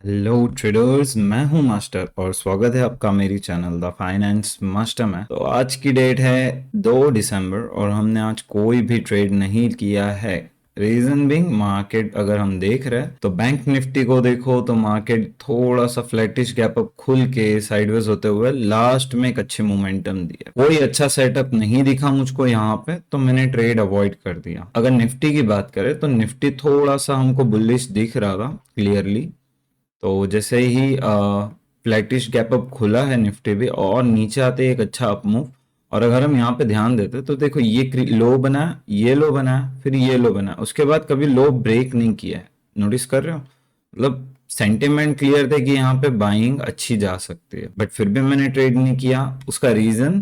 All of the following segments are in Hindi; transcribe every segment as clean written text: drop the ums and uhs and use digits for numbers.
हेलो ट्रेडर्स, मैं हूं मास्टर और स्वागत है आपका मेरी चैनल द फाइनेंस मास्टर में। तो आज की डेट है 2 दिसंबर और हमने आज कोई भी ट्रेड नहीं किया है। रीजन बिंग, मार्केट अगर हम देख रहे हैं तो बैंक निफ्टी को देखो तो मार्केट थोड़ा सा फ्लैटिश गैप अप खुल के साइडवेज होते हुए लास्ट में एक अच्छी मोमेंटम दिया। कोई अच्छा सेटअप नहीं दिखा मुझको यहाँ पे, तो मैंने ट्रेड अवॉइड कर दिया। अगर निफ्टी की बात करें तो निफ्टी थोड़ा सा हमको बुलिश दिख रहा था क्लियरली। तो जैसे ही फ्लैटिश गैप अप खुला है निफ्टी भी और नीचे आते ही एक अच्छा अप मूव। और अगर हम यहाँ पे ध्यान देते तो देखो ये लो बना, ये लो बना, फिर ये लो बना, उसके बाद कभी लो ब्रेक नहीं किया है। नोटिस कर रहे हो? मतलब सेंटिमेंट क्लियर थे कि यहाँ पे बाइंग अच्छी जा सकती है, बट फिर भी मैंने ट्रेड नहीं किया। उसका रीजन,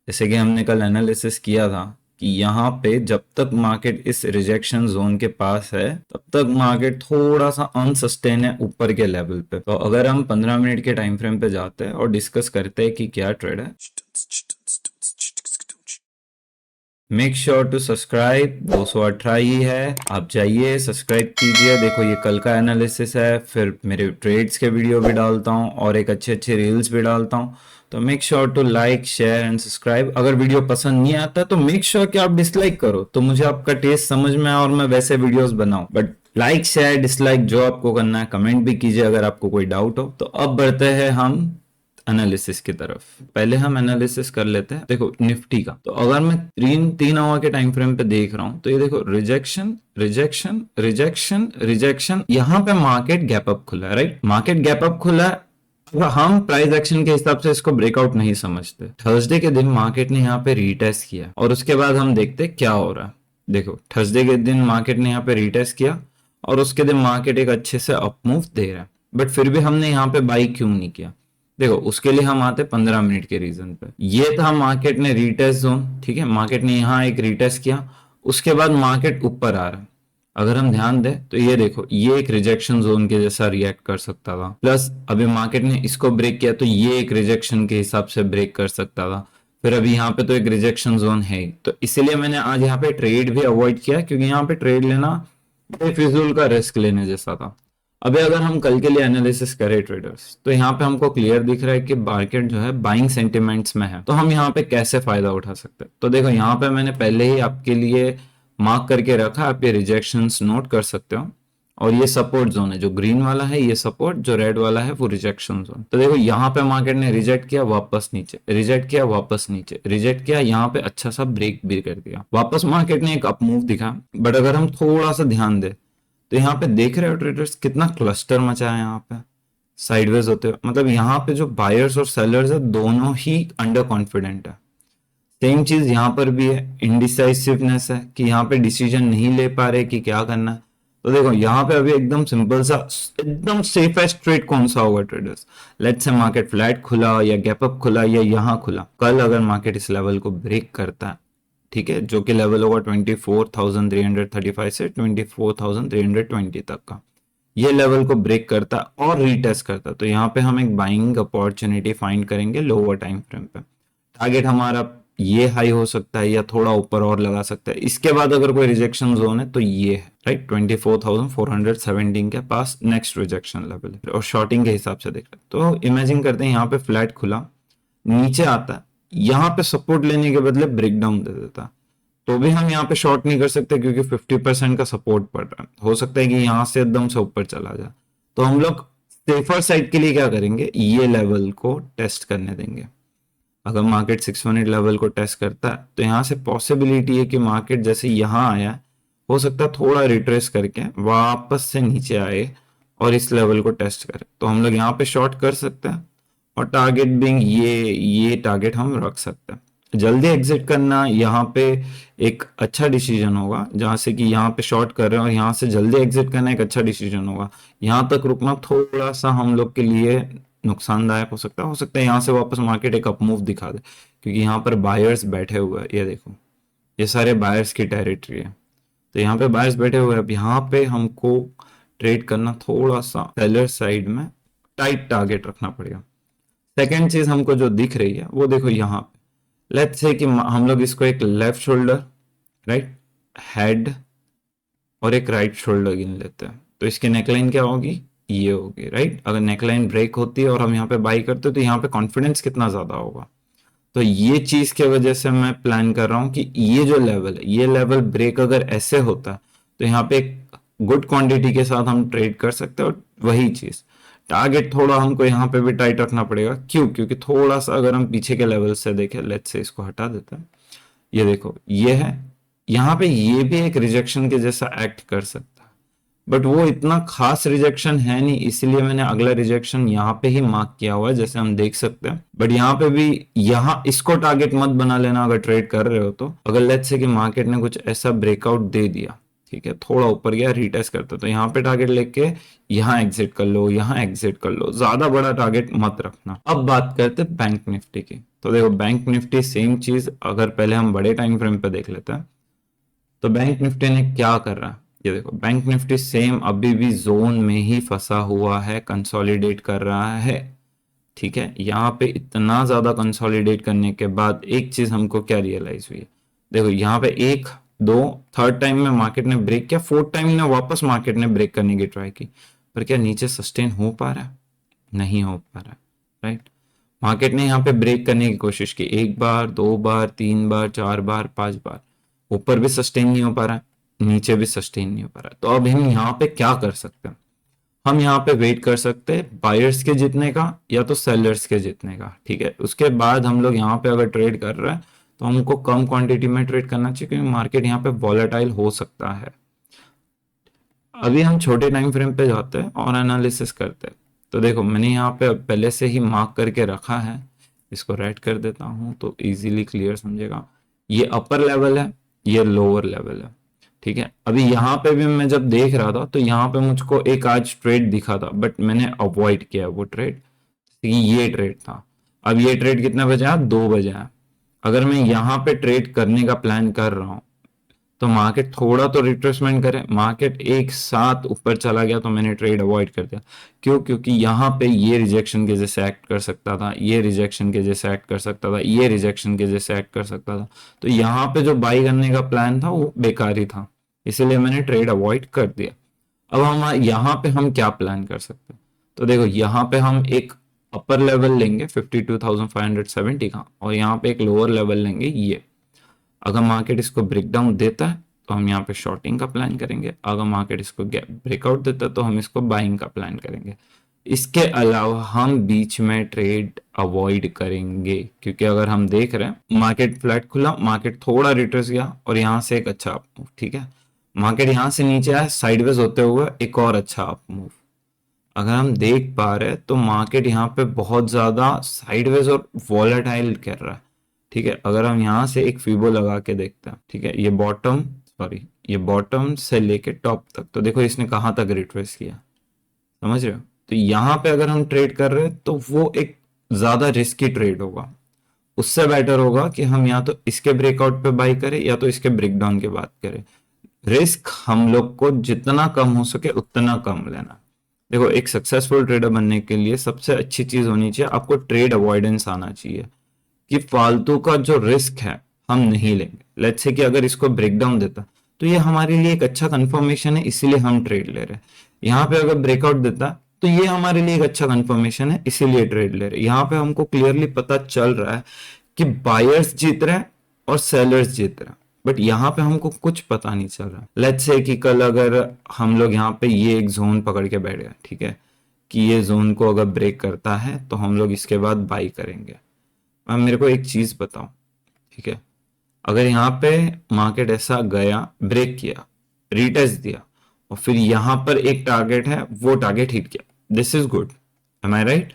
जैसे कि हमने कल एनालिसिस किया था कि यहाँ पे जब तक मार्केट इस रिजेक्शन जोन के पास है तब तक मार्केट थोड़ा सा अनसस्टेन है ऊपर के लेवल पे। तो अगर हम 15 मिनट के टाइम फ्रेम पे जाते हैं और डिस्कस करते हैं कि क्या ट्रेड है। मेक श्योर टू सब्सक्राइब, 218 ही है, आप जाइए सब्सक्राइब कीजिए। देखो ये कल का एनालिसिस है, फिर मेरे ट्रेड्स के वीडियो भी डालता हूँ और एक अच्छे अच्छे रील्स भी डालता हूँ। तो make sure to like share and subscribe. अगर वीडियो पसंद नहीं आता तो मेक श्योर कि आप डिसलाइक करो, तो मुझे आपका टेस्ट समझ में आए और मैं वैसे वीडियोस बनाऊं। बट लाइक शेयर डिसलाइक जो आपको करना है, कमेंट भी कीजिए अगर आपको कोई डाउट हो। तो अब बढ़ते हैं हम एनालिसिस की तरफ। पहले हम एनालिसिस कर लेते हैं। देखो निफ्टी का, तो अगर मैं तीन आवर के टाइम फ्रेम पे देख रहा हूं तो ये देखो रिजेक्शन रिजेक्शन रिजेक्शन रिजेक्शन, यहाँ पे मार्केट गैप अप खुला है। राइट, मार्केट गैप अप खुला है। अब हम प्राइस एक्शन के हिसाब से इसको ब्रेकआउट नहीं समझते। थर्सडे के दिन मार्केट ने यहाँ पे रीटेस्ट किया और उसके बाद हम देखते क्या हो रहा है। देखो थर्सडे के दिन मार्केट ने यहाँ पे रीटेस्ट किया और उसके दिन मार्केट एक अच्छे से अपमूव दे रहा है, बट फिर भी हमने यहाँ पे बाई क्यों नहीं किया? देखो उसके लिए हम आते 15 मिनट के रीजन पे। ये था मार्केट ने रीटेस्ट जोन, ठीक है, मार्केट ने यहाँ एक रीटेस्ट किया, उसके बाद मार्केट ऊपर आ रहा है। अगर हम ध्यान दें तो ये देखो ये एक रिजेक्शन जोन के जैसा रिएक्ट कर सकता था, प्लस अभी मार्केट ने इसको ब्रेक किया तो ये एक रिजेक्शन के हिसाब से ब्रेक कर सकता था। फिर अभी यहाँ पे तो एक रिजेक्शन जोन है ही। तो इसीलिए मैंने आज यहाँ पे ट्रेड भी अवॉइड किया, क्योंकि यहाँ पे ट्रेड लेना बेफिजूल का रिस्क लेने जैसा था। अभी अगर हम कल के लिए एनालिसिस करें ट्रेडर्स, तो यहाँ पे हमको क्लियर दिख रहा है कि मार्केट जो है बाइंग सेंटिमेंट्स में है। तो हम यहाँ पे कैसे फायदा उठा सकते हैं? तो देखो यहाँ पे मैंने पहले ही आपके लिए मार्क करके रखा, आप ये रिजेक्शंस नोट कर सकते हो। और ये सपोर्ट जोन है, जो ग्रीन वाला है ये सपोर्ट, जो रेड वाला है वो रिजेक्शन जोन। तो देखो यहाँ पे मार्केट ने रिजेक्ट किया, वापस नीचे, रिजेक्ट किया, वापस नीचे, रिजेक्ट किया, यहाँ पे अच्छा सा ब्रेक भी कर दिया, वापस मार्केट ने एक अप मूव दिखा। बट अगर हम थोड़ा सा ध्यान दे तो यहाँ पे देख रहे हो ट्रेडर्स कितना क्लस्टर मचा है यहाँ पे साइडवेज होते हुए। मतलब यहाँ पे जो बायर्स और सेलर्स है दोनों ही अंडर कॉन्फिडेंट है। सेम चीज यहाँ पर भी है, इनडिसाइसिवनेस है कि यहाँ पे डिसीजन नहीं ले पा रहे कि क्या करना है। तो देखो यहाँ पे अभी एकदम सिंपल सा, एकदम सेफेस्ट ट्रेड कौन सा होगा traders? Let's say market flat खुला या गैप अप खुला या यहाँ खुला, कल अगर मार्केट इस लेवल को ब्रेक करता है, ठीक है, जो कि लेवल होगा 24,335 से 24,320 तक का, ये लेवल को ब्रेक करता और रीटेस्ट करता, तो यहाँ पे हम एक बाइंग अपॉर्चुनिटी फाइंड करेंगे लोअर टाइम फ्रेम पे। टारगेट हमारा ये हाई हो सकता है या थोड़ा ऊपर और लगा सकता है। इसके बाद अगर कोई रिजेक्शन जोन है तो ये है, राइट, 24,417 के पास नेक्स्ट रिजेक्शन लेवल है। और शॉर्टिंग के हिसाब से देख रहे हैं तो इमेजिन करते हैं यहाँ पे फ्लैट खुला, नीचे आता है, यहाँ पे सपोर्ट लेने के बदले ब्रेकडाउन दे देता, तो भी हम यहाँ पे शॉर्ट नहीं कर सकते क्योंकि 50% का सपोर्ट पड़ रहा है। हो सकता है कि यहाँ से एकदम से ऊपर चला जाए। तो हम लोग सेफर साइड के लिए क्या करेंगे, ये लेवल को टेस्ट करने देंगे। अगर मार्केट 618 लेवल को टेस्ट करता है तो यहाँ से पॉसिबिलिटी है कि मार्केट जैसे यहाँ आया, हो सकता है थोड़ा रिट्रेस करके वापस से नीचे आए और इस लेवल को टेस्ट करे, तो हम लोग यहाँ पे शॉर्ट कर सकते हैं। और टारगेट बिंग ये टारगेट हम रख सकते हैं। जल्दी एग्जिट करना यहाँ पे एक अच्छा डिसीजन होगा, जहां से कि यहाँ पे शॉर्ट कर रहे हैं और यहाँ से जल्दी एग्जिट करना एक अच्छा डिसीजन होगा। यहाँ तक रुकना थोड़ा सा हम लोग के लिए नुकसानदायक हो सकता है यहाँ से वापस मार्केट एक अपमूव दिखा दे, क्योंकि यहाँ पर बायर्स बैठे हुए हैं। ये देखो ये सारे बायर्स की टेरिटरी है, तो यहाँ पे बायर्स बैठे हुए हैं। अब यहाँ पे हमको ट्रेड करना थोड़ा सा सेलर साइड में टाइट टारगेट रखना पड़ेगा। सेकेंड चीज हमको जो दिख रही है वो देखो यहाँ पे, लेट्स से कि हम लोग इसको एक लेफ्ट शोल्डर, राइट हेड और एक राइट शोल्डर गिन लेते हैं, तो इसकी नेकलाइन क्या होगी, ये होगी, राइट। अगर नेकलाइन ब्रेक होती है और हम यहाँ पे बाई करते तो यहाँ पे कॉन्फिडेंस कितना ज्यादा होगा। तो ये चीज की वजह से मैं प्लान कर रहा हूँ कि ये जो लेवल है, ये लेवल ब्रेक अगर ऐसे होता है तो यहाँ पे एक गुड क्वांटिटी के साथ हम ट्रेड कर सकते हैं। और वही चीज टारगेट थोड़ा हमको यहाँ पे भी टाइट रखना पड़ेगा। क्यों? क्योंकि थोड़ा सा अगर हम पीछे के लेवल से देखें, लेट्स से इसको हटा देते हैं, ये देखो ये है, यहाँ पे ये भी एक रिजेक्शन के जैसा एक्ट कर सकता है, बट वो इतना खास रिजेक्शन है नहीं, इसीलिए मैंने अगला रिजेक्शन यहाँ पे ही मार्क किया हुआ है, जैसे हम देख सकते हैं। बट यहाँ पे भी, यहाँ इसको टारगेट मत बना लेना अगर ट्रेड कर रहे हो तो। अगर लेट्स से कि मार्केट ने कुछ ऐसा ब्रेकआउट दे दिया, ठीक है, थोड़ा ऊपर गया, रीटेस्ट करता, तो यहाँ पे टारगेट लेके यहाँ एग्जिट कर लो, यहाँ एग्जिट कर लो, ज्यादा बड़ा टारगेट मत रखना। अब बात करते हैं बैंक निफ्टी की। तो देखो बैंक निफ्टी सेम चीज, अगर पहले हम बड़े टाइम फ्रेम पे देख लेते हैं तो बैंक निफ्टी ने क्या कर रहा है, ये देखो बैंक निफ्टी सेम अभी भी जोन में ही फंसा हुआ है, कंसोलिडेट कर रहा है, ठीक है। यहाँ पे इतना ज्यादा कंसोलिडेट करने के बाद एक चीज हमको क्या रियलाइज हुई है, देखो यहाँ पे एक दो थर्ड टाइम में मार्केट ने ब्रेक किया, फोर्थ टाइम में वापस मार्केट ने ब्रेक करने की ट्राई की, पर क्या नीचे सस्टेन हो पा रहा है? नहीं हो पा रहा है, राइट। मार्केट ने यहाँ पे ब्रेक करने की कोशिश की, एक बार, दो बार, तीन बार, चार बार, पांच बार, ऊपर भी सस्टेन नहीं हो पा रहा है, नीचे भी सस्टेन नहीं हो पा रहा है। तो अब हम यहाँ पे क्या कर सकते हैं, हम यहाँ पे वेट कर सकते हैं बायर्स के जीतने का या तो सेलर्स के जीतने का, ठीक है। उसके बाद हम लोग यहाँ पे अगर ट्रेड कर रहे हैं तो हमको कम क्वांटिटी में ट्रेड करना चाहिए, क्योंकि मार्केट यहाँ पे वॉलेटाइल हो सकता है। अभी हम छोटे टाइम फ्रेम पे जाते हैं और एनालिसिस करते हैं। तो देखो मैंने यहाँ पे पहले से ही मार्क करके रखा है, इसको रेड कर देता हूँ तो इजीली क्लियर समझेगा। ये अपर लेवल है, ये लोअर लेवल है, ठीक है। अभी यहाँ पे भी मैं जब देख रहा था तो यहाँ पे मुझको एक आज ट्रेड दिखा था, बट मैंने अवॉइड किया वो ट्रेड, ये ट्रेड था। अब ये ट्रेड कितने बजे है? 2 बजे है। अगर मैं यहाँ पे ट्रेड करने का प्लान कर रहा हूँ तो मार्केट थोड़ा तो रिट्रेसमेंट करे, मार्केट एक साथ ऊपर चला गया तो मैंने ट्रेड अवॉइड कर दिया। क्यों? क्योंकि यहाँ पे ये रिजेक्शन के जैसे एक्ट कर सकता था, ये रिजेक्शन के जैसे एक्ट कर सकता था, ये रिजेक्शन के जैसे एक्ट कर सकता था, तो यहाँ पे जो बाई करने का प्लान था वो बेकार ही था, इसीलिए मैंने ट्रेड अवॉइड कर दिया। अब हम यहाँ पे हम क्या प्लान कर सकते हैं, तो देखो यहाँ पे हम एक अपर लेवल लेंगे 52,570 का, और यहाँ पे एक लोअर लेवल लेंगे ये। अगर मार्केट इसको ब्रेक डाउन देता है तो हम यहाँ पे शॉर्टिंग का प्लान करेंगे, अगर मार्केट इसको ब्रेकआउट देता है तो हम इसको बाइंग का प्लान करेंगे। इसके अलावा हम बीच में ट्रेड अवॉइड करेंगे, क्योंकि अगर हम देख रहे हैं मार्केट फ्लैट खुला, मार्केट थोड़ा रिट्रेस गया और यहाँ से एक अच्छा अप मूव, ठीक है। मार्केट यहाँ से नीचे आया साइडवेज होते हुए एक और अच्छा अप मूव, अगर हम देख पा रहे हैं तो मार्केट यहाँ पे बहुत ज्यादा साइडवेज और वॉलेटाइल कर रहा है, ठीक है। अगर हम यहाँ से एक फीबो लगा के देखते हैं, ठीक है, ये बॉटम से लेके टॉप तक, तो देखो इसने कहाँ तक रिट्रेस किया, समझ रहे हो। तो यहाँ पे अगर हम ट्रेड कर रहे हैं तो वो एक ज्यादा रिस्की ट्रेड होगा, उससे बेटर होगा कि हम या तो इसके ब्रेकआउट पे बाई करें या तो इसके ब्रेकडाउन की बात करें। रिस्क हम लोग को जितना कम हो सके उतना कम लेना। देखो एक सक्सेसफुल ट्रेडर बनने के लिए सबसे अच्छी चीज होनी चाहिए, आपको ट्रेड अवॉइडेंस आना चाहिए, कि फालतू का जो रिस्क है हम नहीं लेंगे। लेट्स से कि अगर इसको ब्रेकडाउन देता तो ये हमारे लिए एक अच्छा कंफर्मेशन है, इसीलिए हम ट्रेड ले रहे हैं। यहाँ पे अगर ब्रेकआउट देता तो ये हमारे लिए एक अच्छा कंफर्मेशन है, इसीलिए ट्रेड ले रहे हैं। यहाँ पे हमको क्लियरली पता चल रहा है कि बायर्स जीत रहे हैं और सेलर्स जीत रहे हैं, बट यहाँ पे हमको कुछ पता नहीं चल रहा। लेट्स से कि कल अगर हम लोग यहाँ पे ये एक जोन पकड़ के बैठ गए, ठीक है, कि ये जोन को अगर ब्रेक करता है तो हम लोग इसके बाद बाई करेंगे। अब मेरे को एक चीज बताओ, ठीक है, अगर यहाँ पे मार्केट ऐसा गया, ब्रेक किया, रीटेस्ट दिया, और फिर यहाँ पर एक टारगेट है, वो टारगेट हिट किया, this is good, am I right.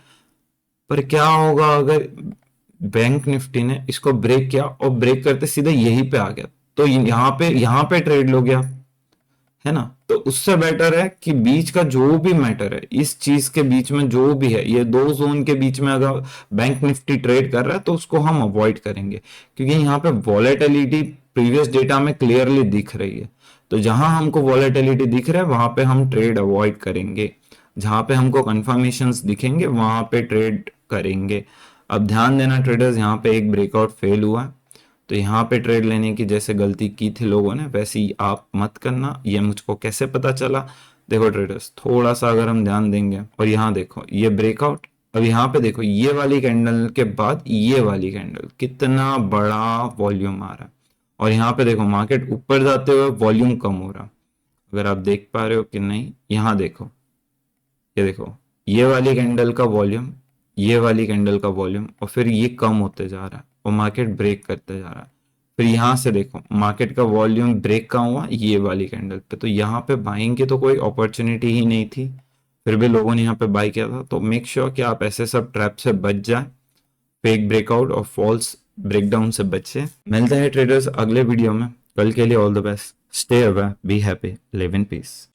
पर क्या होगा अगर बैंक निफ्टी ने इसको ब्रेक किया और ब्रेक करते सीधे यहीं पे आ गया, तो यहाँ पे ट्रेड लो गया, है ना। तो उससे बेटर है कि बीच का जो भी मैटर है, इस चीज के बीच में जो भी है, ये दो जोन के बीच में अगर बैंक निफ्टी ट्रेड कर रहा है तो उसको हम अवॉइड करेंगे, क्योंकि यहाँ पे वॉलेटिलिटी प्रीवियस डेटा में क्लियरली दिख रही है। तो जहां हमको वॉलेटिलिटी दिख रहा है वहां पे हम ट्रेड अवॉइड करेंगे, जहां पे हमको कंफर्मेशंस दिखेंगे वहां पे ट्रेड करेंगे। अब ध्यान देना ट्रेडर्स, यहाँ पे एक ब्रेकआउट फेल हुआ है, तो यहाँ पे ट्रेड लेने की जैसे गलती की थी लोगों ने वैसे ही आप मत करना। ये मुझको कैसे पता चला, देखो ट्रेडर्स, थोड़ा सा अगर हम ध्यान देंगे और यहाँ देखो ये ब्रेकआउट, अब यहाँ पे देखो ये वाली कैंडल के बाद ये वाली कैंडल, कितना बड़ा वॉल्यूम आ रहा है। और यहाँ पे देखो मार्केट ऊपर जाते हुए वॉल्यूम कम हो रहा, अगर आप देख पा रहे हो कि नहीं, यहाँ देखो, ये देखो ये वाली कैंडल का वॉल्यूम, ये वाली कैंडल का वॉल्यूम, और फिर ये कम होते जा रहा है और मार्केट ब्रेक करते जा रहा है। फिर यहाँ से देखो मार्केट का वॉल्यूम ब्रेक कहाँ हुआ, ये वाली कैंडल पे, तो यहाँ पे बाइंग की तो कोई अपॉर्चुनिटी ही नहीं थी, फिर भी लोगों ने यहाँ पे बाई किया था। तो मेक श्योर कि आप ऐसे सब ट्रैप से बच जाए, फेक ब्रेकआउट और फॉल्स ब्रेकडाउन से बचे। मिलते हैं ट्रेडर्स अगले वीडियो में, कल के लिए all the best, stay away, be happy, live in peace.